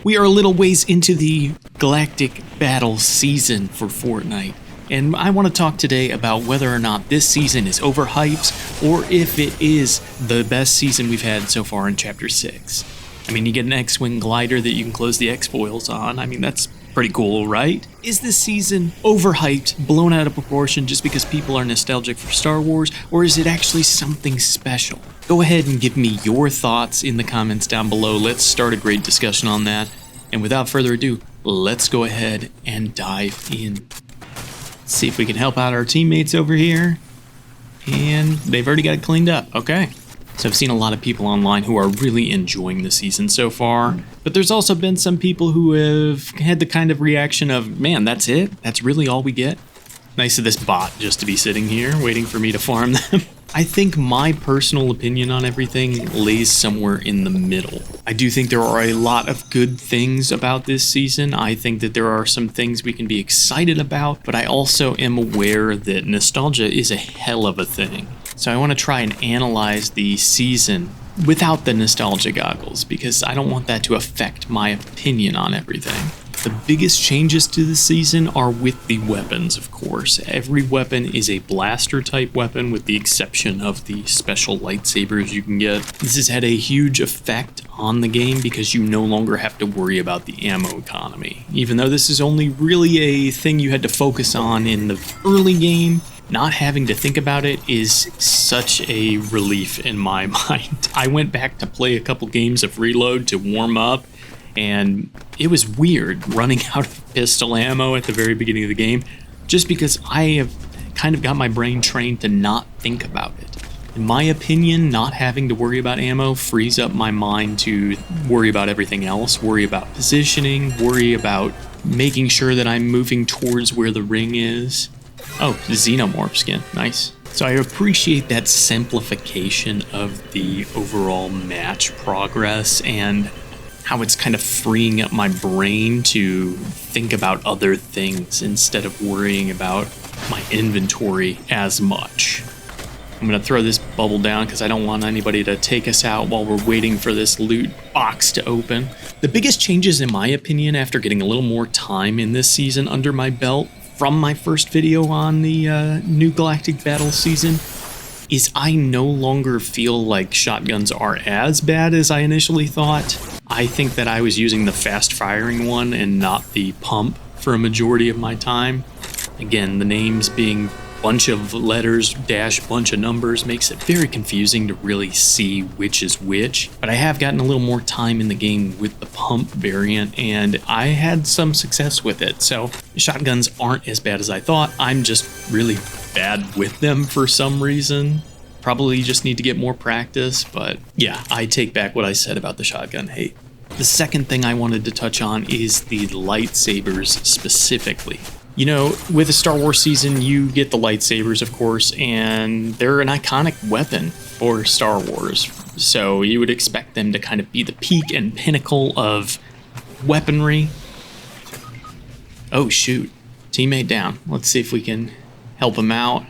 We are a little ways into the Galactic Battle season for Fortnite, and I want to talk today about whether or not this season is overhyped or if it is the best season we've had so far in Chapter 6. I mean, you get an X-Wing glider that you can close the X-foils on. I mean, that's pretty cool, right? Is this season overhyped, blown out of proportion just because people are nostalgic for Star Wars, or is it actually something special? Go ahead and give me your thoughts in the comments down below. Let's start a great discussion on that. And without further ado, let's go ahead and dive in. See if we can help out our teammates over here. And they've already got it cleaned up. Okay. So I've seen a lot of people online who are really enjoying the season so far, but there's also been some people who have had the kind of reaction of, man, that's it? That's really all we get? Nice of this bot just to be sitting here waiting for me to farm them. I think my personal opinion on everything lays somewhere in the middle. I do think there are a lot of good things about this season. I think that there are some things we can be excited about, but I also am aware that nostalgia is a hell of a thing. So I want to try and analyze the season without the nostalgia goggles, because I don't want that to affect my opinion on everything. The biggest changes to the season are with the weapons, of course. Every weapon is a blaster type weapon with the exception of the special lightsabers you can get. This has had a huge effect on the game because you no longer have to worry about the ammo economy. Even though this is only really a thing you had to focus on in the early game, not having to think about it is such a relief in my mind. I went back to play a couple games of Reload to warm up, and it was weird running out of pistol ammo at the very beginning of the game, just because I have kind of got my brain trained to not think about it. In my opinion, not having to worry about ammo frees up my mind to worry about everything else, worry about positioning, worry about making sure that I'm moving towards where the ring is. Oh, Xenomorph skin, nice. So I appreciate that simplification of the overall match progress and how it's kind of freeing up my brain to think about other things instead of worrying about my inventory as much. I'm going to throw this bubble down because I don't want anybody to take us out while we're waiting for this loot box to open. The biggest changes, in my opinion, after getting a little more time in this season under my belt from my first video on the new Galactic Battle season, is I no longer feel like shotguns are as bad as I initially thought. I think that I was using the fast firing one and not the pump for a majority of my time. Again, the names being bunch of letters dash bunch of numbers makes it very confusing to really see which is which, but I have gotten a little more time in the game with the pump variant and I had some success with it. So shotguns aren't as bad as I thought. I'm just really bad with them for some reason. Probably just need to get more practice, but yeah, I take back what I said about the shotgun hate. The second thing I wanted to touch on is the lightsabers specifically. You know, with a Star Wars season, you get the lightsabers, of course, and they're an iconic weapon for Star Wars. So you would expect them to kind of be the peak and pinnacle of weaponry. Oh, shoot. Teammate down. Let's see if we can help him out.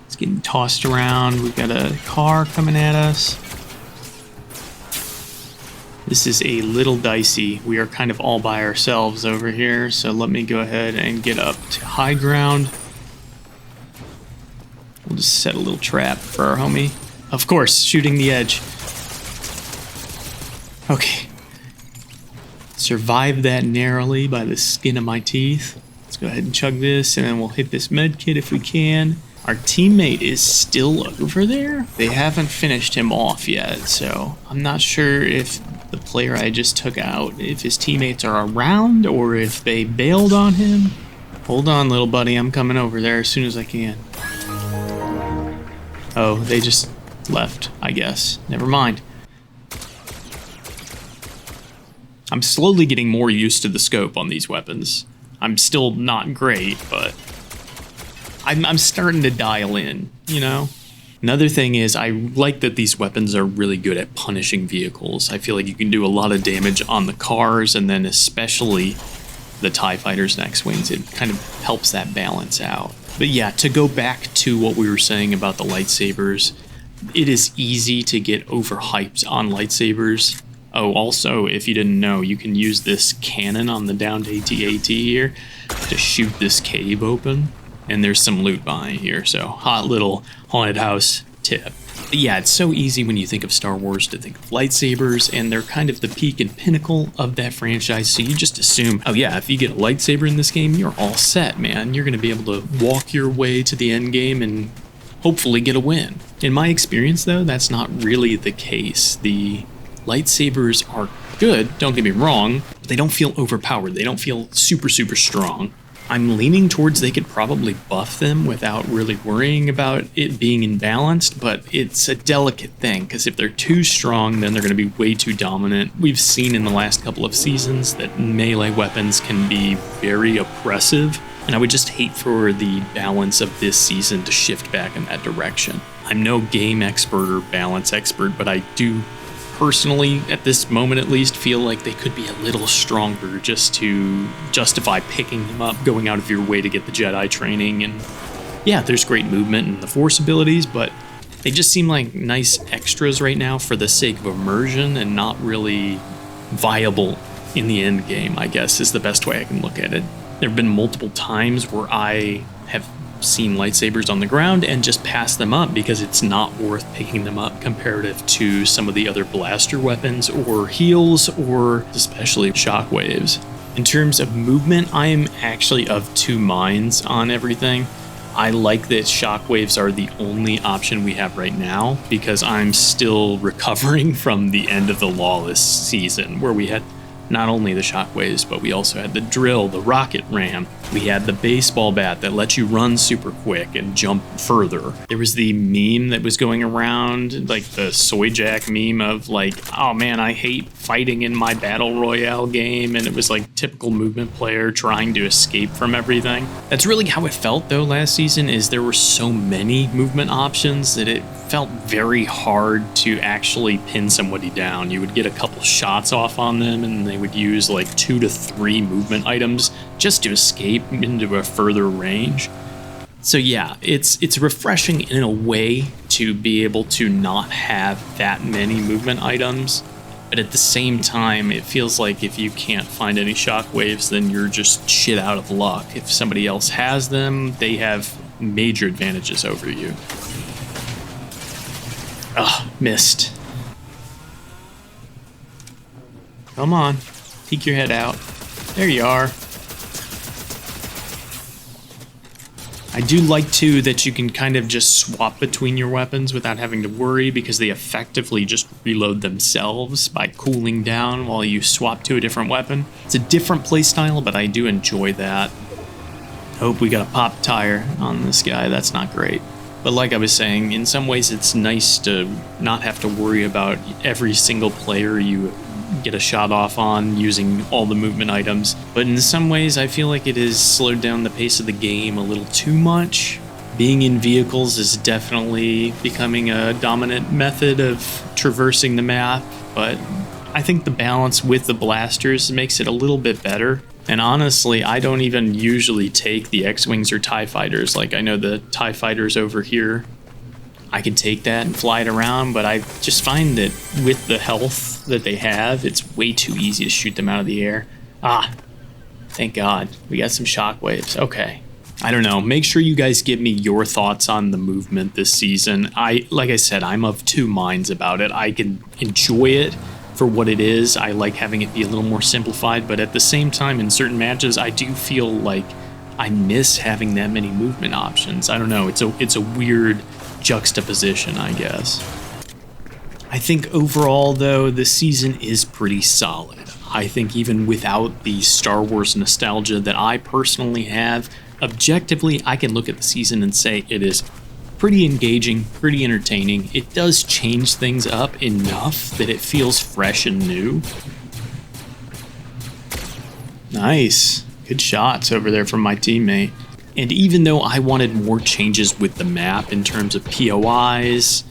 It's getting tossed around. We've got a car coming at us. This is a little dicey. We are kind of all by ourselves over here, so let me go ahead and get up to high ground. We'll just set a little trap for our homie. Of course, shooting the edge. Okay. Survived that narrowly by the skin of my teeth. Let's go ahead and chug this, and then we'll hit this med kit if we can. Our teammate is still over there. They haven't finished him off yet, so I'm not sure if the player I just took out, if his teammates are around or if they bailed on him. Hold on, little buddy, I'm coming over there as soon as I can. Oh, they just left, I guess. Never mind. I'm slowly getting more used to the scope on these weapons. I'm still not great, but I'm starting to dial in, you know? Another thing is I like that these weapons are really good at punishing vehicles. I feel like you can do a lot of damage on the cars and then especially the TIE Fighters and X-Wings. It kind of helps that balance out. But yeah, to go back to what we were saying about the lightsabers, it is easy to get overhyped on lightsabers. Oh, also, if you didn't know, you can use this cannon on the downed AT-AT here to shoot this cave open. And there's some loot behind here, so hot little haunted house tip. But yeah, it's so easy when you think of Star Wars to think of lightsabers, and they're kind of the peak and pinnacle of that franchise, so you just assume, oh yeah, if you get a lightsaber in this game, you're all set, man. You're going to be able to walk your way to the end game and hopefully get a win. In my experience, though, that's not really the case. The lightsabers are good, don't get me wrong, but they don't feel overpowered. They don't feel super, super strong. I'm leaning towards they could probably buff them without really worrying about it being imbalanced, but it's a delicate thing, because if they're too strong, then they're going to be way too dominant. We've seen in the last couple of seasons that melee weapons can be very oppressive, and I would just hate for the balance of this season to shift back in that direction. I'm no game expert or balance expert, but I do personally, at this moment at least, feel like they could be a little stronger just to justify picking them up, going out of your way to get the Jedi training. And yeah, there's great movement and the Force abilities, but they just seem like nice extras right now for the sake of immersion and not really viable in the end game, I guess, is the best way I can look at it. There have been multiple times where I have seen lightsabers on the ground and just pass them up because it's not worth picking them up comparative to some of the other blaster weapons or heals or especially shockwaves. In terms of movement, I am actually of two minds on everything. I like that shockwaves are the only option we have right now because I'm still recovering from the end of the Lawless season where we had not only the shockwaves, but we also had the drill, the rocket ram. We had the baseball bat that lets you run super quick and jump further. There was the meme that was going around, like the soy jack meme of like, oh man, I hate fighting in my battle royale game. And it was like typical movement player trying to escape from everything. That's really how it felt though last season, is there were so many movement options that it felt very hard to actually pin somebody down. You would get a couple shots off on them and they would use like 2 to 3 movement items just to escape into a further range. So yeah, it's refreshing in a way to be able to not have that many movement items, but at the same time, it feels like if you can't find any shockwaves, then you're just shit out of luck. If somebody else has them, they have major advantages over you. Ugh, missed. Come on, peek your head out. There you are. I do like, too, that you can kind of just swap between your weapons without having to worry because they effectively just reload themselves by cooling down while you swap to a different weapon. It's a different playstyle, but I do enjoy that. Hope we got a pop tire on this guy. That's not great. But like I was saying, in some ways it's nice to not have to worry about every single player you get a shot off on using all the movement items. But in some ways I feel like it has slowed down the pace of the game a little too much. Being in vehicles is definitely becoming a dominant method of traversing the map, but I think the balance with the blasters makes it a little bit better. And honestly, I don't even usually take the X-Wings or TIE Fighters. Like, I know the TIE Fighters over here, I can take that and fly it around, but I just find that with the health that they have, it's way too easy to shoot them out of the air. Ah, thank God. We got some shockwaves. Okay. I don't know. Make sure you guys give me your thoughts on the movement this season. Like I said, I'm of two minds about it. I can enjoy it for what it is. I like having it be a little more simplified, but at the same time, in certain matches, I do feel like I miss having that many movement options. I don't know. It's a weird juxtaposition, I guess. I think overall, though, the season is pretty solid. I think even without the Star Wars nostalgia that I personally have, objectively, I can look at the season and say it is pretty engaging, pretty entertaining. It does change things up enough that it feels fresh and new. Nice. Good shots over there from my teammate. And even though I wanted more changes with the map in terms of POIs,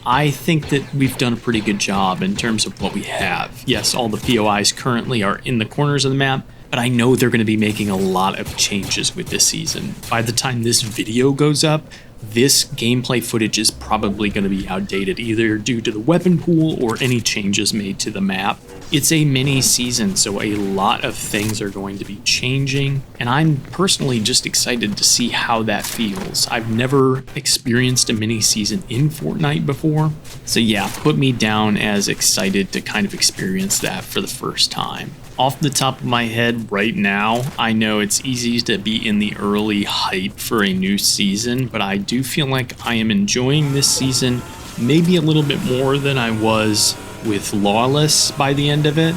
I think that we've done a pretty good job in terms of what we have. Yes, all the POIs currently are in the corners of the map, but I know they're going to be making a lot of changes with this season. By the time this video goes up, this gameplay footage is probably going to be outdated, either due to the weapon pool or any changes made to the map. It's a mini season, so a lot of things are going to be changing, and I'm personally just excited to see how that feels. I've never experienced a mini season in Fortnite before, so yeah, put me down as excited to kind of experience that for the first time. Off the top of my head right now, I know it's easy to be in the early hype for a new season, but I do feel like I am enjoying this season maybe a little bit more than I was with Lawless by the end of it.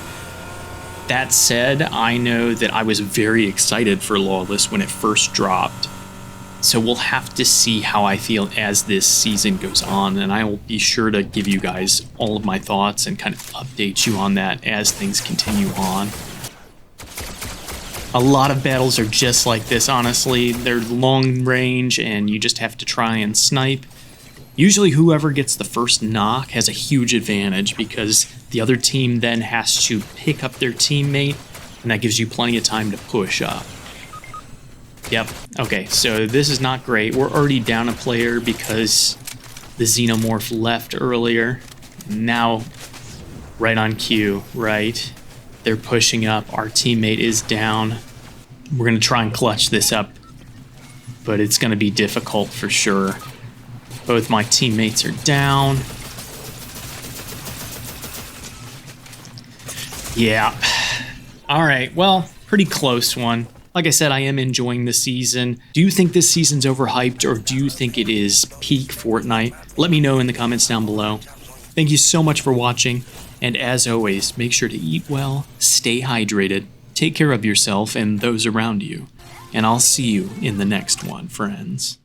That said, I know that I was very excited for Lawless when it first dropped. So we'll have to see how I feel as this season goes on, and I will be sure to give you guys all of my thoughts and kind of update you on that as things continue on. A lot of battles are just like this, honestly. They're long range and you just have to try and snipe. Usually whoever gets the first knock has a huge advantage because the other team then has to pick up their teammate, and that gives you plenty of time to push up. Yep, okay, so this is not great. We're already down a player because the Xenomorph left earlier. Now, right on cue, right? They're pushing up. Our teammate is down. We're going to try and clutch this up, but it's going to be difficult for sure. Both my teammates are down. Yeah. All right, well, pretty close one. Like I said, I am enjoying the season. Do you think this season's overhyped, or do you think it is peak Fortnite? Let me know in the comments down below. Thank you so much for watching, and as always, make sure to eat well, stay hydrated, take care of yourself and those around you, and I'll see you in the next one, friends.